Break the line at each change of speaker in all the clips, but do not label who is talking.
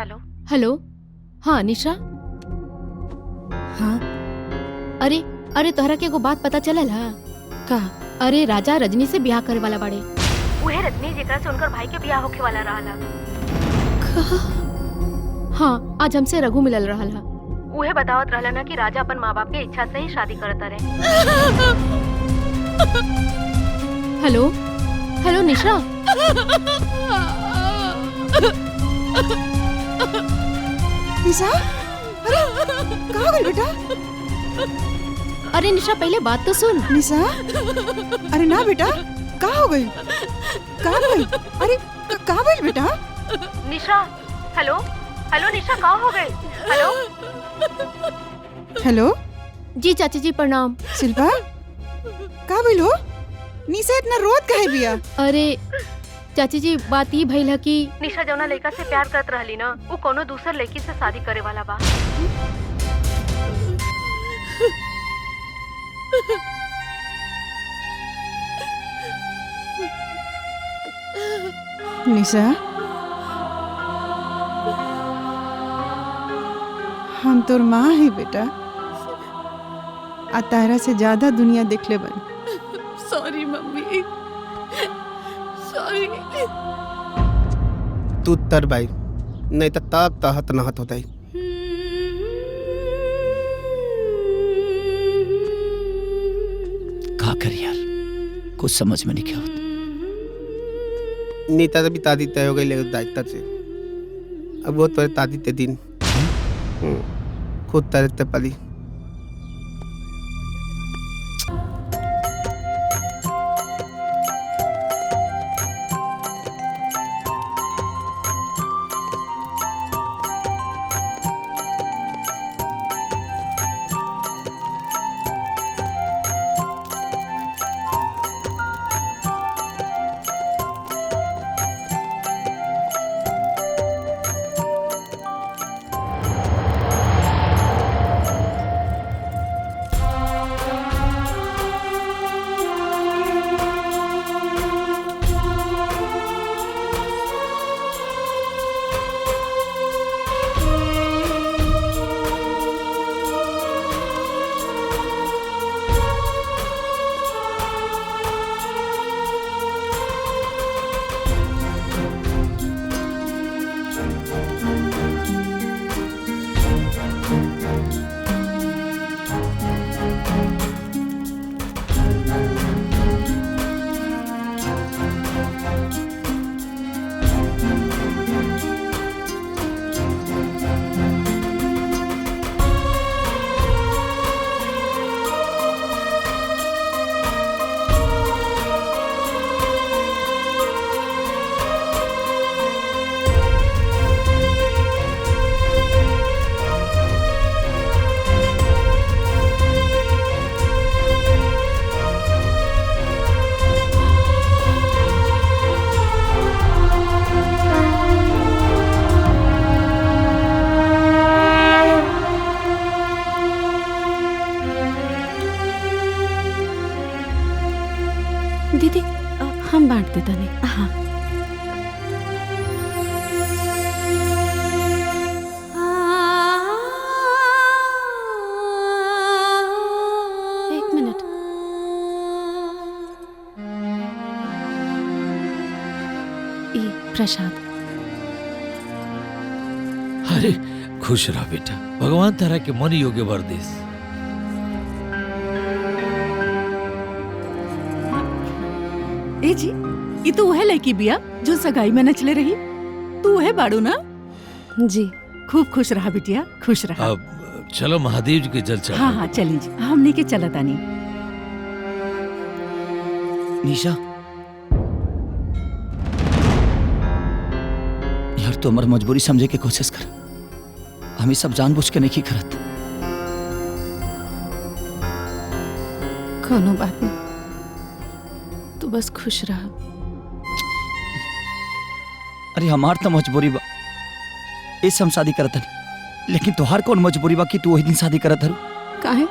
Hello
hello. हाँ निशा।
हाँ
अरे अरे तोहरा के एगो बात पता चलल हा
का?
अरे राजा रजनी से ब्याह करे वाला बाड़े।
उहे रजनी जेकरा से उनकर भाई के ब्याह होखे वाला रहला।
हाँ आज हमसे रघु मिलल रहल हा।
उहे बतावत रहला ना कि राजा अपन माँ बाप के इच्छा से ही शादी करता रहे।
हेलो हेलो निशा।
निशा, अरे कहाँ गई बेटा?
अरे निशा पहले बात तो सुन।
निशा, अरे ना बेटा, कहाँ हो गई? कहाँ गई? अरे कहाँ गई बेटा?
निशा, हेलो हेलो निशा, कहाँ हो गई? हेलो
हेलो
जी चाची जी प्रणाम।
शिल्पा, कहाँ गई हो? निशा इतना रोत काहे बिया?
अरे चाची जी बात ये भइल है कि
निशा जौना लड़का से प्यार करत रहली ना, वो कोनो दूसर लड़की से शादी करे वाला बा।
निशा, हम तोर माँ है बेटा, आ तारा से ज्यादा दुनिया देख ले बन।
Sorry mummy, sorry.
तू तर भाई नहीं तो तब तहत नहत होता ही।
का कर यार, कुछ समझ में नहीं क्या होता।
नीता भी तादी तय हो गई ले दायित्व से। अब वो तो तादी ते दिन खुद तरते पली।
दीदी हम बांट देता नहीं। हाँ एक मिनट। ये प्रसाद।
अरे खुश रह बेटा, भगवान तारा के मन योग्य वर देस।
ए जी, ये तो वह लड़की बिया जो सगाई में नचले रही। तू वह बाड़ू ना? जी खूब खुश रहा बिटिया, खुश रहा।
अब चलो महादेव जी के जल चढ़ाओ।
हाँ हाँ चली जी, हमने के चला तानी।
निशा यार, तू हमार मजबूरी समझे के कोशिश कर। हम ये सब जानबूझ के नहीं करत।
कोनो बात नहीं, तू बस खुश रहा।
अरे हमार तो मजबूरी बा, इस हम शादी करत हनी, लेकिन तुहार कौन मजबूरी बा कि तू वही दिन शादी करत हरु?
काहे?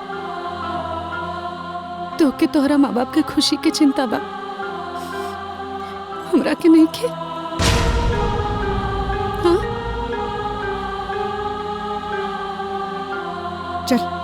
तो के तोहरा माँ बाप के खुशी के चिंता बा, हमरा के नहीं के? हाँ?
चल